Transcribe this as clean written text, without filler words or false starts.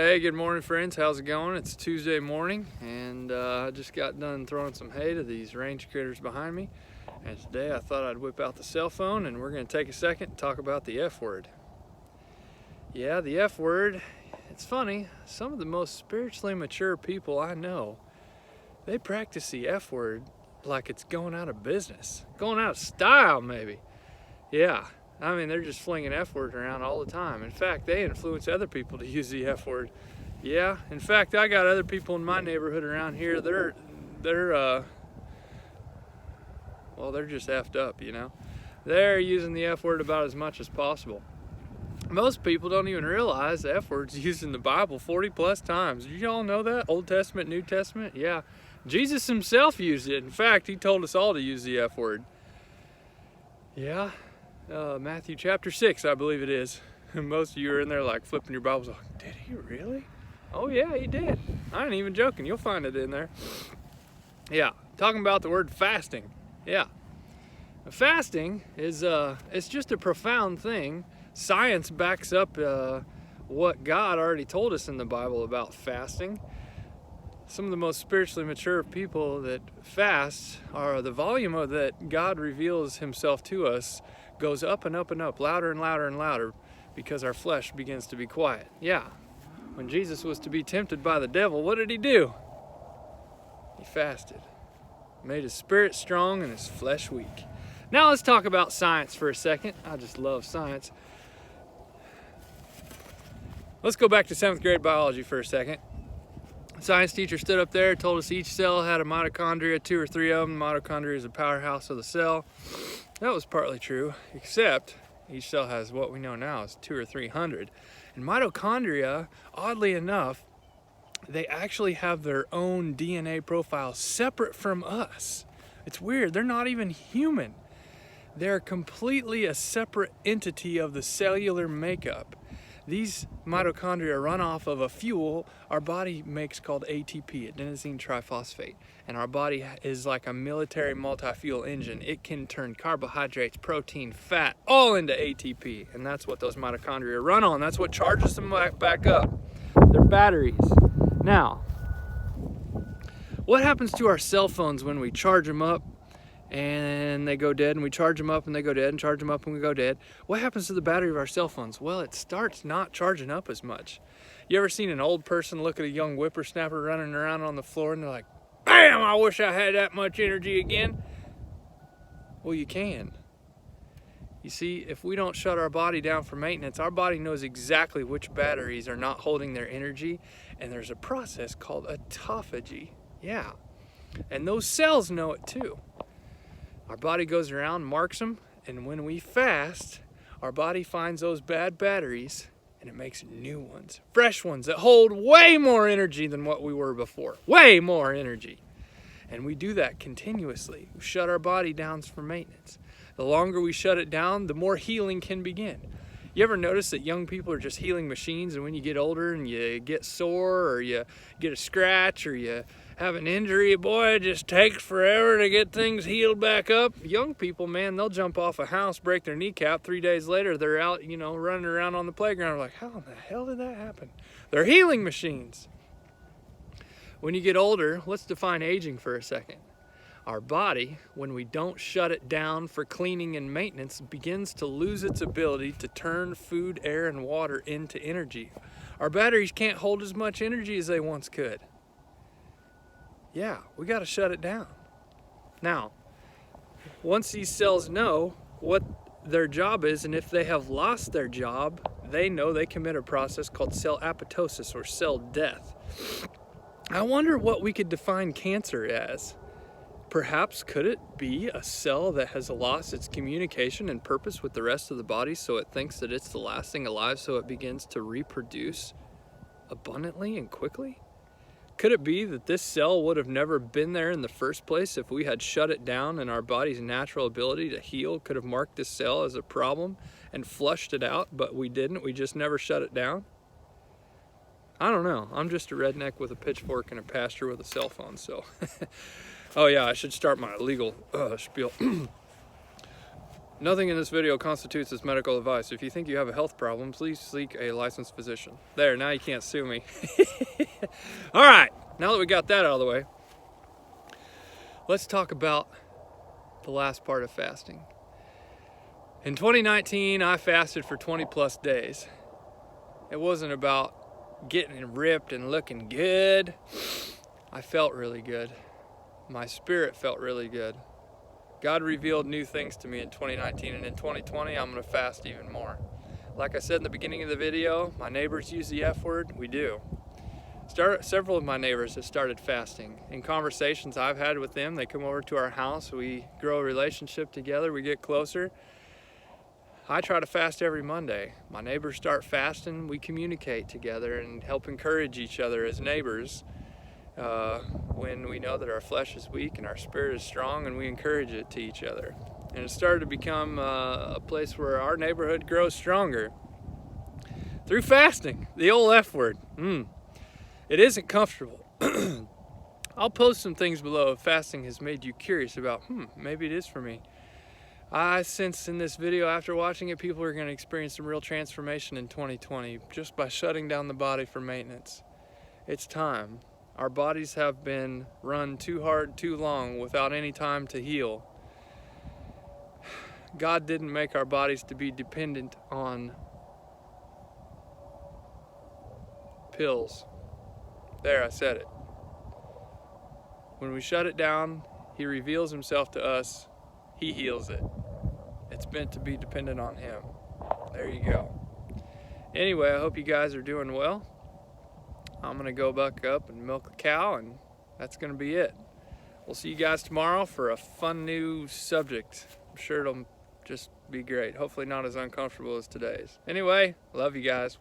Hey, good morning, friends. How's it going? It's Tuesday morning, and I just got done throwing some hay to these range critters behind me. And today I thought I'd whip out the cell phone, and we're going to take a second and talk about the F word. Yeah, the F word. It's funny. Some of the most spiritually mature people I know, they practice the F word like it's going out of business, going out of style, maybe. Yeah. I mean, they're just flinging F words around all the time. In fact, they influence other people to use the F word. Yeah, in fact, I got other people in my neighborhood around here. They're just effed up, you know. They're using the F word about as much as possible. Most people don't even realize the F word's used in the Bible 40 plus times. Did you all know that? Old Testament, New Testament? Yeah. Jesus himself used it. In fact, he told us all to use the F word. Yeah. Matthew chapter 6, I believe it is. Most of you are in there like flipping your Bibles like, did he really? Oh yeah, he did. I ain't even joking. You'll find it in there. Yeah, talking about the word fasting. Yeah. Fasting is, it's just a profound thing. Science backs up what God already told us in the Bible about fasting. Some of the most spiritually mature people that fast are the volume of that God reveals himself to us goes up and up and up, louder and louder and louder, because our flesh begins to be quiet. Yeah, when Jesus was to be tempted by the devil, what did he do? He fasted. Made his spirit strong and his flesh weak. Now let's talk about science for a second. I just love science. Let's go back to 7th grade biology for a second. Science teacher stood up there, told us each cell had a mitochondria, 2 or 3 of them. Mitochondria is the powerhouse of the cell. That was partly true, except each cell has what we know now is 200 or 300. And mitochondria, oddly enough, they actually have their own DNA profile separate from us. It's weird, they're not even human. They're completely a separate entity of the cellular makeup. These mitochondria run off of a fuel our body makes called ATP, adenosine triphosphate. And our body is like a military multi-fuel engine. It can turn carbohydrates, protein, fat, all into ATP. And that's what those mitochondria run on. That's what charges them back up. They're batteries. Now, what happens to our cell phones when we charge them up and they go dead, and we charge them up and they go dead, and charge them up and we go dead? What happens to the battery of our cell phones? Well, it starts not charging up as much. You ever seen an old person look at a young whippersnapper running around on the floor and they're like, bam, I wish I had that much energy again? Well, you can. You see, if we don't shut our body down for maintenance, our body knows exactly which batteries are not holding their energy, and there's a process called autophagy. Yeah, and those cells know it too. Our body goes around, marks them, and when we fast, our body finds those bad batteries and it makes new ones, fresh ones that hold way more energy than what we were before. Way more energy. And we do that continuously. We shut our body down for maintenance. The longer we shut it down, the more healing can begin. You ever notice that young people are just healing machines, and when you get older and you get sore or you get a scratch or you have an injury, boy, it just takes forever to get things healed back up? Young people, man, they'll jump off a house, break their kneecap. 3 days later, they're out, running around on the playground. Like, how in the hell did that happen? They're healing machines. When you get older, let's define aging for a second. Our body, when we don't shut it down for cleaning and maintenance, begins to lose its ability to turn food, air, and water into energy. Our batteries can't hold as much energy as they once could. Yeah, we got to shut it down. Now, once these cells know what their job is, and if they have lost their job, they know they commit a process called cell apoptosis, or cell death. I wonder what we could define cancer as. Perhaps could it be a cell that has lost its communication and purpose with the rest of the body, so it thinks that it's the last thing alive, so it begins to reproduce abundantly and quickly? Could it be that this cell would have never been there in the first place if we had shut it down, and our body's natural ability to heal could have marked this cell as a problem and flushed it out, but we didn't? We just never shut it down? I don't know. I'm just a redneck with a pitchfork and a pastor with a cell phone, so... Oh yeah, I should start my legal spiel. Nothing in this video constitutes as medical advice. If you think you have a health problem, please seek a licensed physician. There, now you can't sue me. All right, now that we got that out of the way, let's talk about the last part of fasting. In 2019, I fasted for 20 plus days. It wasn't about getting ripped and looking good. I felt really good. My spirit felt really good. God revealed new things to me in 2019, and in 2020, I'm gonna fast even more. Like I said in the beginning of the video, my neighbors use the F word. We do. Several of my neighbors have started fasting. In conversations I've had with them, they come over to our house, we grow a relationship together, we get closer. I try to fast every Monday. My neighbors start fasting, we communicate together and help encourage each other as neighbors when we know that our flesh is weak and our spirit is strong, and we encourage it to each other. And it started to become a place where our neighborhood grows stronger through fasting, the old F word. It isn't comfortable. I'll post some things below if fasting has made you curious about, maybe it is for me. I sense in this video, after watching it, people are going to experience some real transformation in 2020 just by shutting down the body for maintenance. It's time. Our bodies have been run too hard, too long, without any time to heal. God didn't make our bodies to be dependent on pills. There, I said it. When we shut it down, He reveals Himself to us. He heals it. It's meant to be dependent on Him. There you go. Anyway, I hope you guys are doing well. I'm gonna go back up and milk the cow, and that's gonna be it. We'll see you guys tomorrow for a fun new subject. I'm sure it'll just be great. Hopefully not as uncomfortable as today's. Anyway, love you guys.